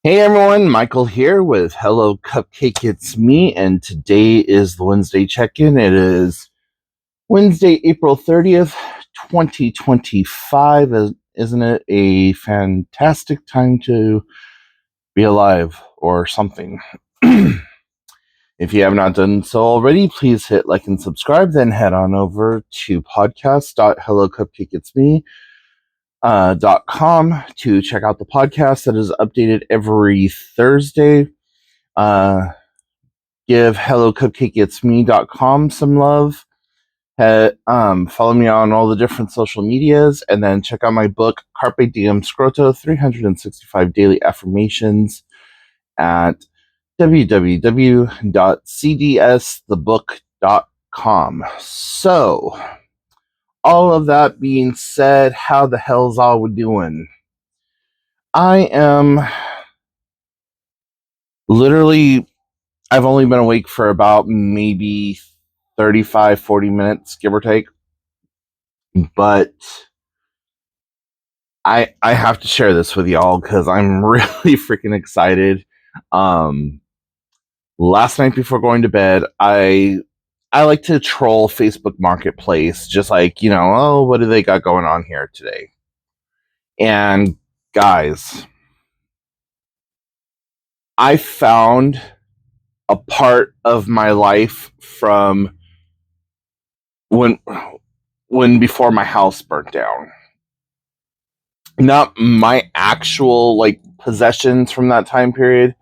Hey everyone, Michael here with Hello Cupcake It's Me, and today is the Wednesday check-in. It is Wednesday, April 30th, 2025. Isn't it a fantastic time to be alive or something? If you have not done so already, please hit like and subscribe, then head on over to podcast.hellocupcakeitsme.com to check out the podcast that is updated every Thursday. Give hellocupcakeitsme.com some love. Follow me on all the different social medias, and then check out my book, Carpe Diem Scroto, 365 Daily Affirmations at www.cdsthebook.com. So, all of that being said, how the hell's all we doing? I am literally, I've only been awake for about maybe 35, 40 minutes, give or take. But I have to share this with y'all because I'm really freaking excited. Last night before going to bed, I like to troll Facebook Marketplace, just like, oh, what do they got going on here today? And guys, I found a part of my life from when before my house burnt down. Not my actual possessions from that time period,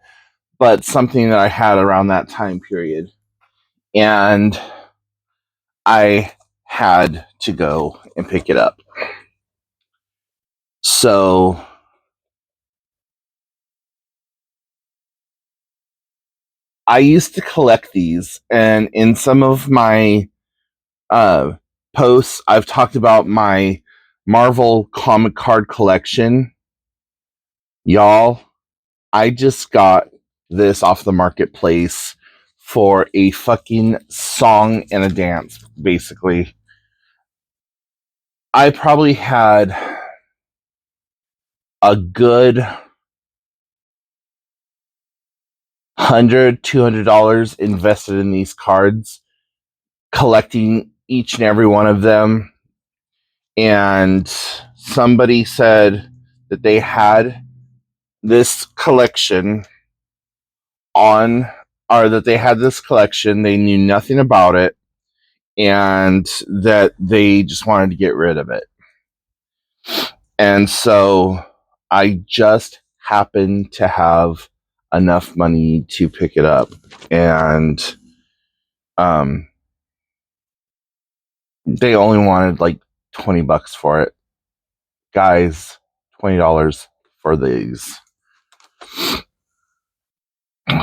but something that I had around that time period. And I had to go and pick it up. So I used to collect these, and in some of my posts, I've talked about my Marvel comic card collection. Y'all, I just got this off the marketplace for a fucking song and a dance, basically. I probably had a good $100-$200 invested in these cards, collecting each and every one of them. And somebody said that they had this collection they knew nothing about it, and that they just wanted to get rid of it. And so I just happened to have enough money to pick it up, and they only wanted like $20 for it. Guys, $20 for these.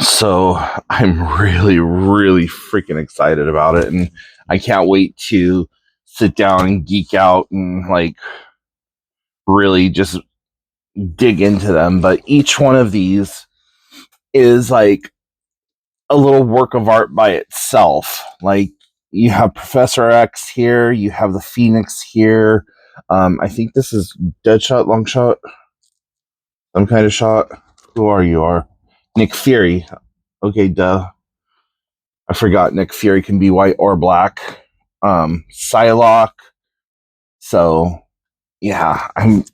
So I'm really, really freaking excited about it, and I can't wait to sit down and geek out and really just dig into them. But each one of these is like a little work of art by itself. Like, you have Professor X here, you have the Phoenix here. I think this is Deadshot, Longshot, some kind of shot. Who are you? Nick Fury. Okay, duh. I forgot Nick Fury can be white or black. Psylocke. So yeah, I'm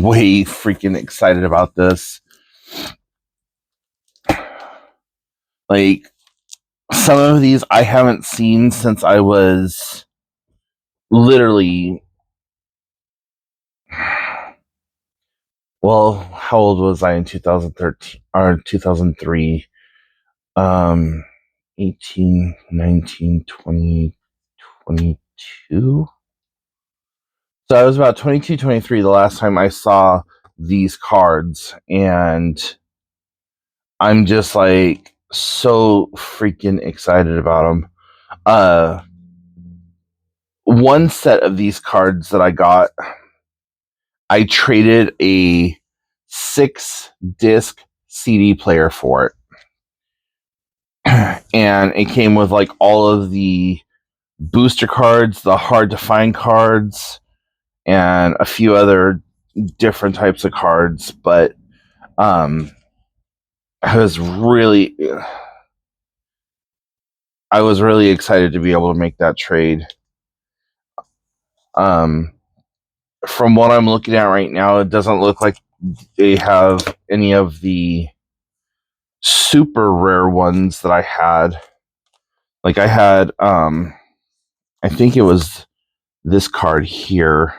way freaking excited about this. Like, some of these I haven't seen since I was literally, well, how old was I in 2013 or 2003? 18, 19, 20, 22. So I was about 22, 23 the last time I saw these cards, and I'm just like so freaking excited about them. One set of these cards that I got, I traded a 6-disc CD player for it. And it came with like all of the booster cards, the hard to find cards, and a few other different types of cards. But I was really excited to be able to make that trade. Um, from what I'm looking at right now, it doesn't look like they have any of the super rare ones that I had. Like I had, I think it was this card here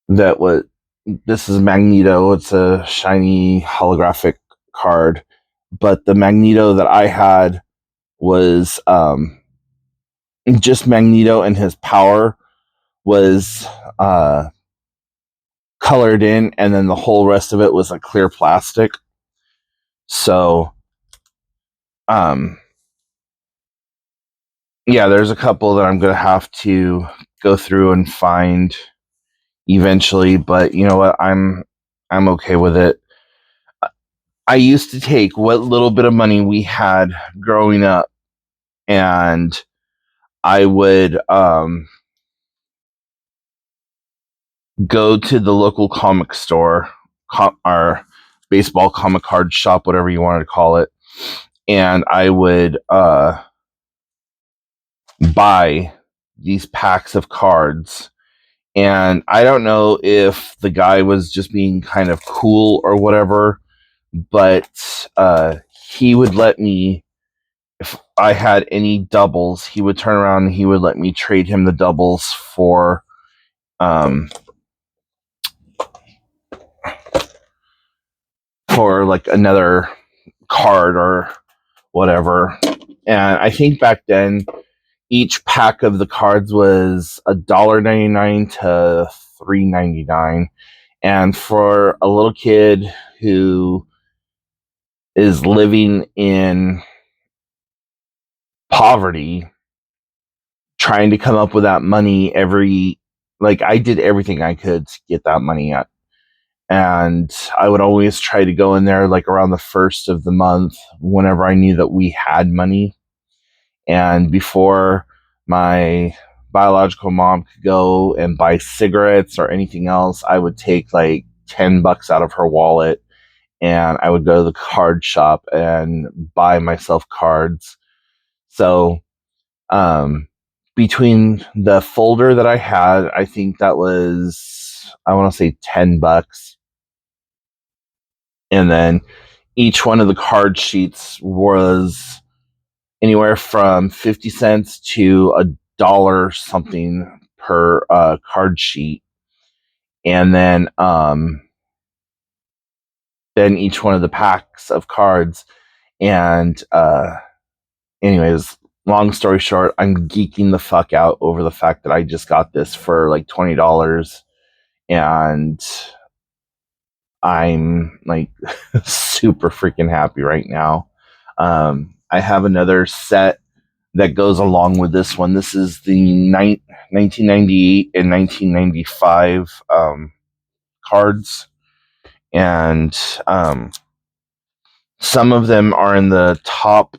that was. This is Magneto. It's a shiny holographic card, but the Magneto that I had was just Magneto, and his power was uh, colored in, and then the whole rest of it was a clear plastic. So, um, yeah, there's a couple that I'm gonna have to go through and find eventually, but you know what? I'm okay with it. I used to take what little bit of money we had growing up, and I would go to the local comic store, or baseball comic card shop, whatever you wanted to call it, and I would buy these packs of cards. And I don't know if the guy was just being kind of cool or whatever, but he would let me, if I had any doubles, he would turn around and he would let me trade him the doubles um, for like another card or whatever. And I think back then each pack of the cards was $1.99 to $3.99. And for a little kid who is living in poverty, trying to come up with that money I did everything I could to get that money at. And I would always try to go in there like around the first of the month whenever I knew that we had money. And before my biological mom could go and buy cigarettes or anything else, I would take like $10 out of her wallet, and I would go to the card shop and buy myself cards. So, um, between the folder that I had, I think that was, I want to say $10. And then each one of the card sheets was anywhere from 50 cents to $1 something per card sheet. And then each one of the packs of cards. And anyways, long story short, I'm geeking the fuck out over the fact that I just got this for like $20, and I'm like super freaking happy right now. I have another set that goes along with this one. This is the 1998 and 1995 cards, and some of them are in the top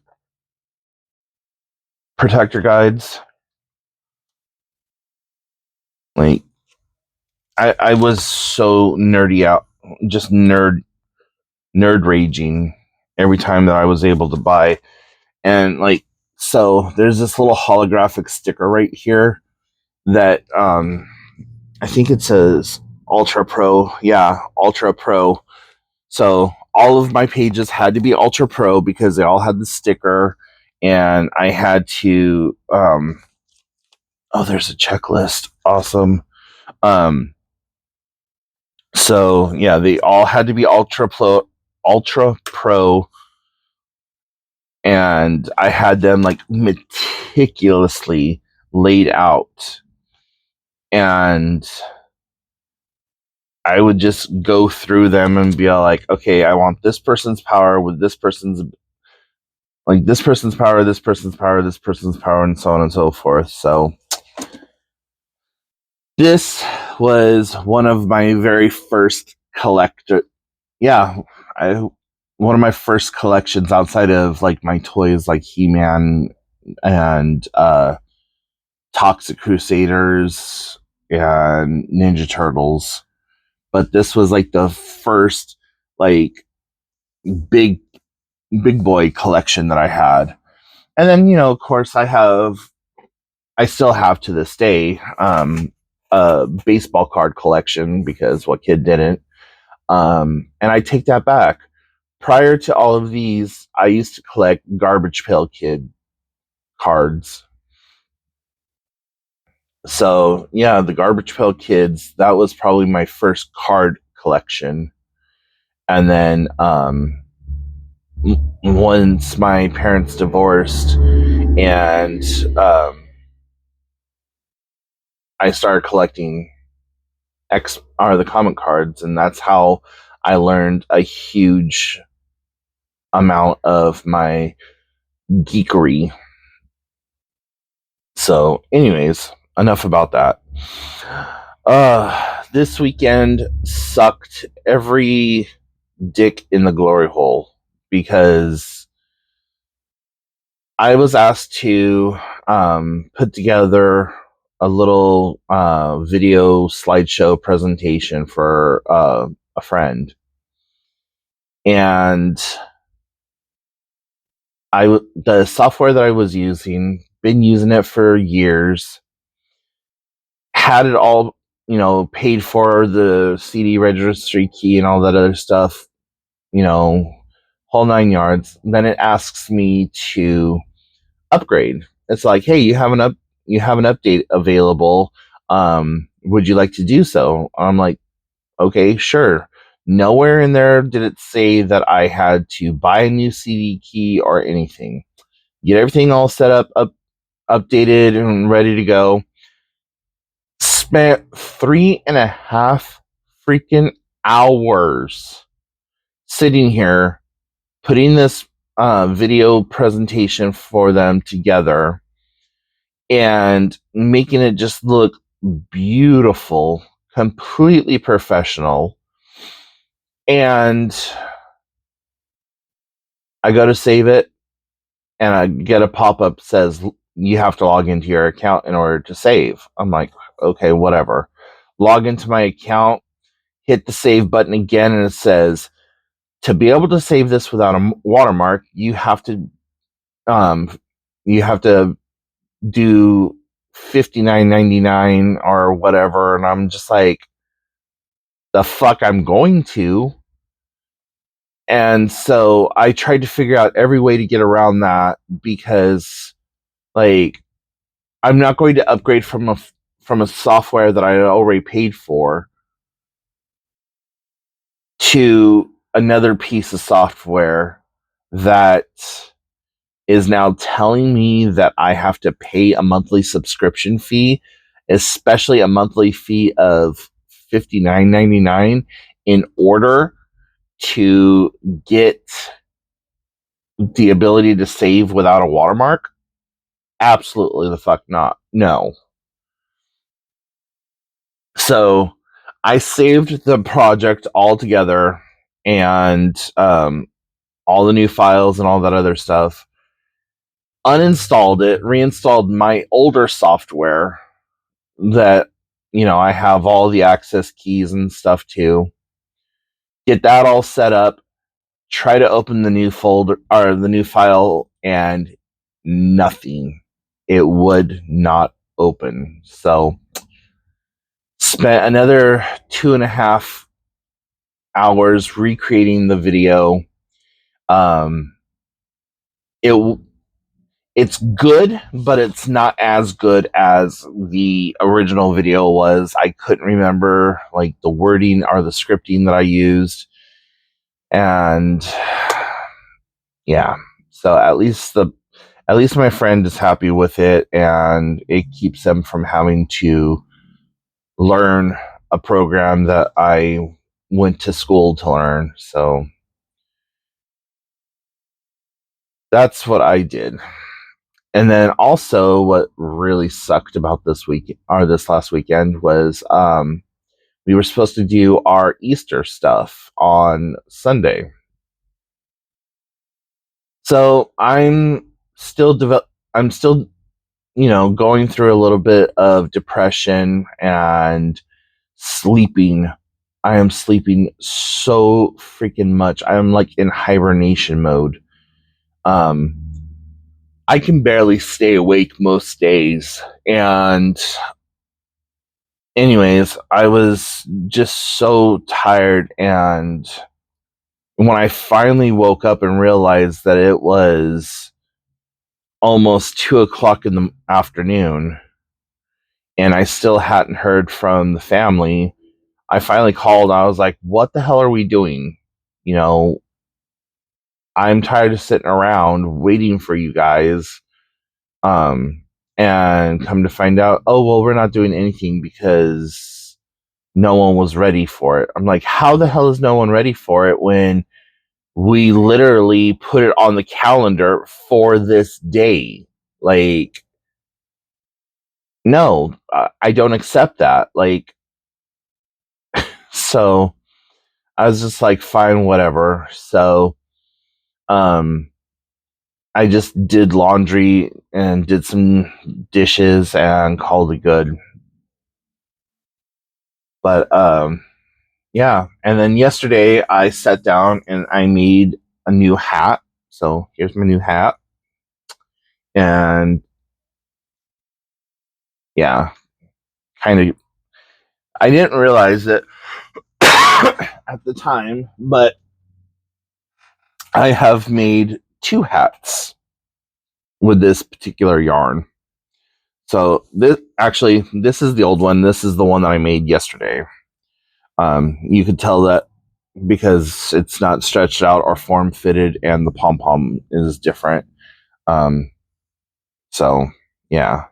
protector guides. Like I was so nerdy out, just nerd raging every time that I was able to buy. And like, so there's this little holographic sticker right here that I think it says Ultra Pro. Yeah, Ultra Pro. So all of my pages had to be Ultra Pro because they all had the sticker, and I had to oh, there's a checklist. Awesome. Um so yeah, they all had to be Ultra Pro, and I had them like meticulously laid out, and I would just go through them and be like, okay, I want this person's power with this person's, like this person's power, this person's power, this person's power, and so on and so forth. So this was one of my very first collector. Yeah, I one of my first collections outside of like my toys, like He-Man and Toxic Crusaders and Ninja Turtles. But this was like the first like big big boy collection that I had. And then, of course, I still have to this day a baseball card collection, because what kid didn't? And I take that back. Prior to all of these, I used to collect Garbage Pail Kid cards. So yeah, the Garbage Pail Kids, that was probably my first card collection. And then once my parents divorced, and I started collecting X are the comic cards, and that's how I learned a huge amount of my geekery. So, anyways, enough about that. This weekend sucked every dick in the glory hole, because I was asked to put together a little video slideshow presentation for a friend, and the software that I was using, been using it for years, had it all, paid for, the CD registry key and all that other stuff, whole nine yards. Then it asks me to upgrade. It's like, hey, you have an update available. Would you like to do so? I'm like, okay, sure. Nowhere in there did it say that I had to buy a new CD key or anything. Get everything all set up, updated and ready to go. Spent 3.5 freaking hours sitting here putting this video presentation for them together and making it just look beautiful, completely professional. And I go to save it, and I get a pop-up says you have to log into your account in order to save. I'm like, okay, whatever. Log into my account, hit the save button again, and it says, to be able to save this without a watermark, you have to do $59.99 or whatever. And I'm just like, the fuck I'm going to. And so I tried to figure out every way to get around that, because like, I'm not going to upgrade from a software that I already paid for to another piece of software that is now telling me that I have to pay a monthly subscription fee, especially a monthly fee of $59.99, in order to get the ability to save without a watermark. Absolutely the fuck not. No. So I saved the project all together, and all the new files and all that other stuff. Uninstalled it, reinstalled my older software that, I have all the access keys and stuff to. Get that all set up, try to open the new folder or the new file, and nothing. It would not open. So spent another 2.5 hours recreating the video. It it's good, but it's not as good as the original video was. I couldn't remember like the wording or the scripting that I used, and yeah. So at least my friend is happy with it, and it keeps them from having to learn a program that I went to school to learn. So that's what I did. And then also, what really sucked about this last weekend was we were supposed to do our Easter stuff on Sunday. So I'm still, going through a little bit of depression and sleeping I am sleeping so freaking much. I am like in hibernation mode. Um, I can barely stay awake most days. And, anyways, I was just so tired. And when I finally woke up and realized that it was almost 2 o'clock in the afternoon and I still hadn't heard from the family, I finally called. I was like, what the hell are we doing? You know, I'm tired of sitting around waiting for you guys. Um, and come to find out, oh, well, we're not doing anything because no one was ready for it. I'm like, how the hell is no one ready for it when we literally put it on the calendar for this day? Like, no, I don't accept that. Like, so I was just like, fine, whatever. So, um, I just did laundry and did some dishes and called it good. But yeah. And then yesterday I sat down and I made a new hat. So here's my new hat. And yeah, kind of, I didn't realize it at the time, but I have made two hats with this particular yarn. So this is the old one. This is the one that I made yesterday. You could tell that because it's not stretched out or form fitted, and the pom pom is different. Um, so yeah,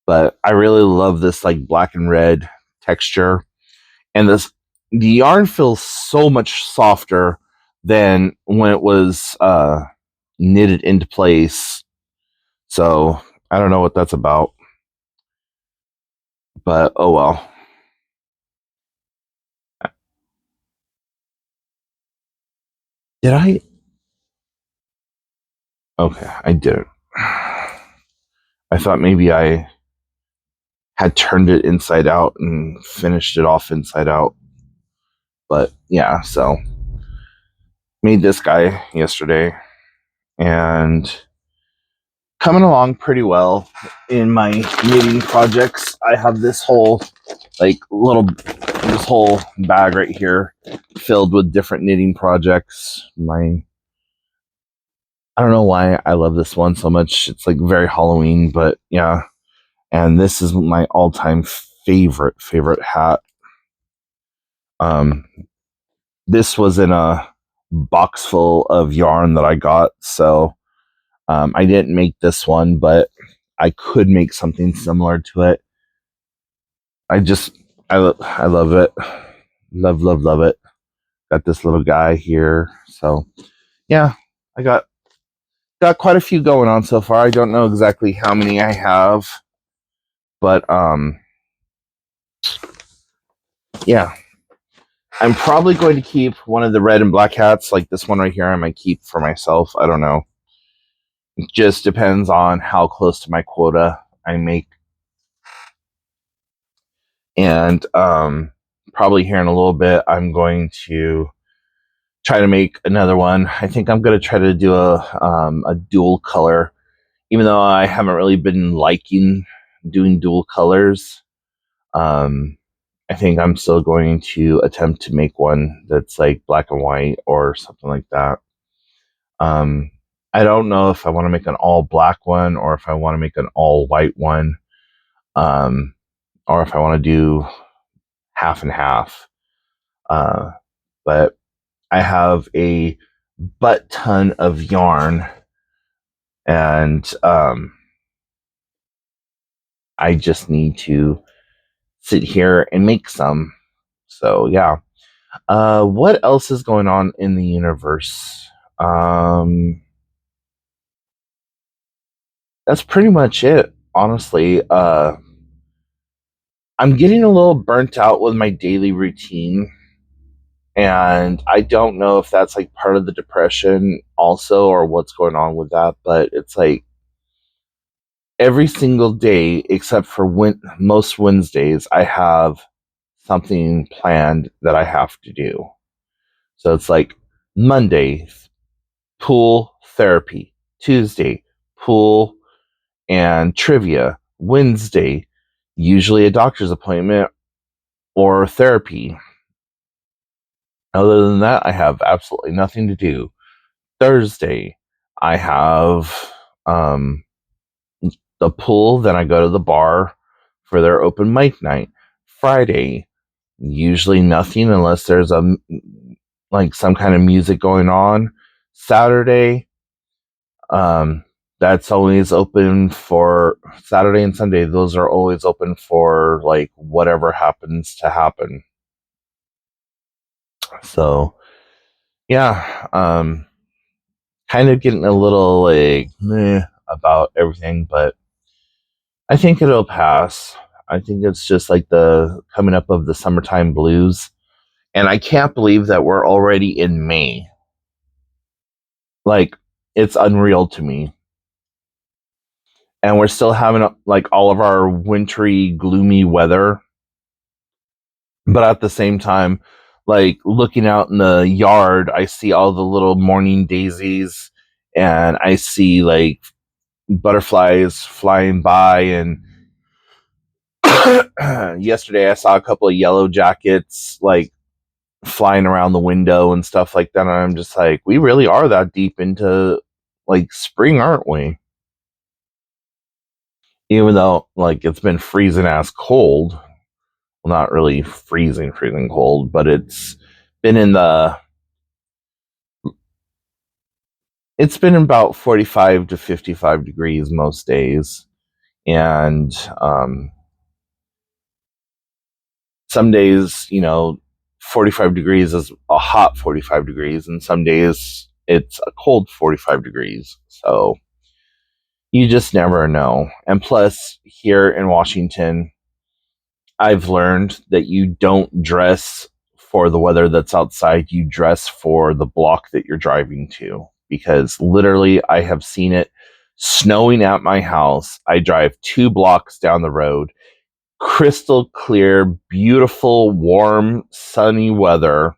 but I really love this like black and red texture, and the yarn feels so much softer than when it was knitted into place. So I don't know what that's about, but oh well. Did I? Okay, I didn't. I thought maybe I had turned it inside out and finished it off inside out. But yeah, so made this guy yesterday and coming along pretty well in my knitting projects. I have this whole this whole bag right here filled with different knitting projects. I don't know why I love this one so much. It's like very Halloween, but yeah. And this is my all-time favorite hat. Um, this was in a box full of yarn that I got, so I didn't make this one, but I could make something similar to it. I just I love it, love it. Got this little guy here, so yeah, I got quite a few going on so far. I don't know exactly how many I have, but yeah, I'm probably going to keep one of the red and black hats, like this one right here. I might keep for myself. I don't know. It just depends on how close to my quota I make. And probably here in a little bit, I'm going to try to make another one. I think I'm going to try to do a dual color, even though I haven't really been liking doing dual colors. Um, I think I'm still going to attempt to make one that's like black and white or something like that. Um, I don't know if I want to make an all black one or if I want to make an all white one, um, or if I want to do half and half. Uh, but I have a butt ton of yarn, and I just need to sit here and make some. So yeah. What else is going on in the universe? That's pretty much it, honestly. I'm getting a little burnt out with my daily routine, and I don't know if that's like part of the depression also or what's going on with that, but it's like every single day except for most Wednesdays I have something planned that I have to do. So it's like Monday, pool therapy. Tuesday, pool and trivia. Wednesday, usually a doctor's appointment or therapy. Other than that, I have absolutely nothing to do. Thursday, I have um, the pool, then I go to the bar for their open mic night. Friday, usually nothing unless there's like some kind of music going on. Saturday, um, that's always open for Saturday and Sunday. Those are always open for like whatever happens to happen. So yeah, kind of getting a little like meh about everything, but I think it'll pass. I think it's just like the coming up of the summertime blues. And I can't believe that we're already in May. Like, it's unreal to me. And we're still having like all of our wintry, gloomy weather. But at the same time, like looking out in the yard, I see all the little morning daisies and I see like butterflies flying by. And yesterday I saw a couple of yellow jackets like flying around the window and stuff like that. And I'm just like, we really are that deep into like spring, aren't we? Even though like it's been freezing ass cold. Well, not really freezing cold, but been in the it's been about 45 to 55 degrees most days. And some days, 45 degrees is a hot 45 degrees, and some days it's a cold 45 degrees. So you just never know. And plus, here in Washington, I've learned that you don't dress for the weather that's outside, you dress for the block that you're driving to. Because literally, I have seen it snowing at my house. I drive 2 blocks down the road, crystal clear, beautiful, warm, sunny weather.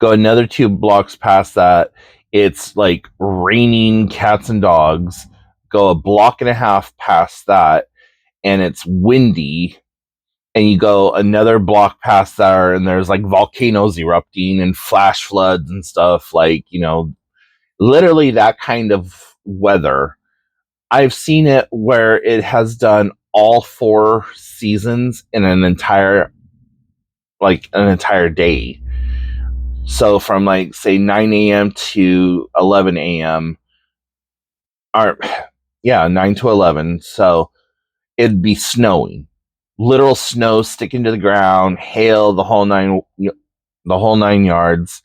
Go another 2 blocks past that, it's like raining cats and dogs. Go a block and a half past that, and it's windy. And you go another block past there, and there's like volcanoes erupting and flash floods and stuff. Like, literally that kind of weather. I've seen it where it has done all 4 seasons in an entire day. So from like say 9 a.m. to 11 a.m. or yeah, 9 to 11. So it'd be snowing, literal snow sticking to the ground, hail, the whole 9 yards.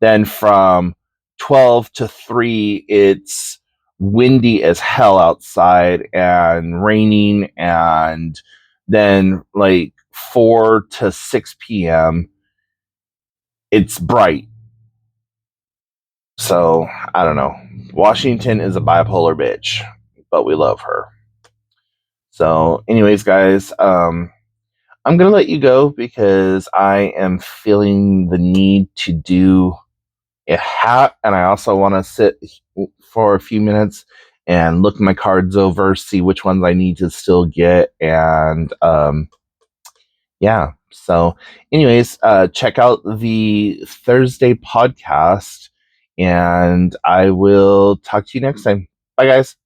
Then from 12 to 3, it's windy as hell outside and raining. And then like 4 to 6 p.m., it's bright. So I don't know. Washington is a bipolar bitch, but we love her. So, anyways, guys, I'm gonna let you go because I am feeling the need to do a hat, and I also want to sit for a few minutes and look my cards over, see which ones I need to still get, and yeah. So, anyways, check out the Thursday podcast, and I will talk to you next time. Bye, guys.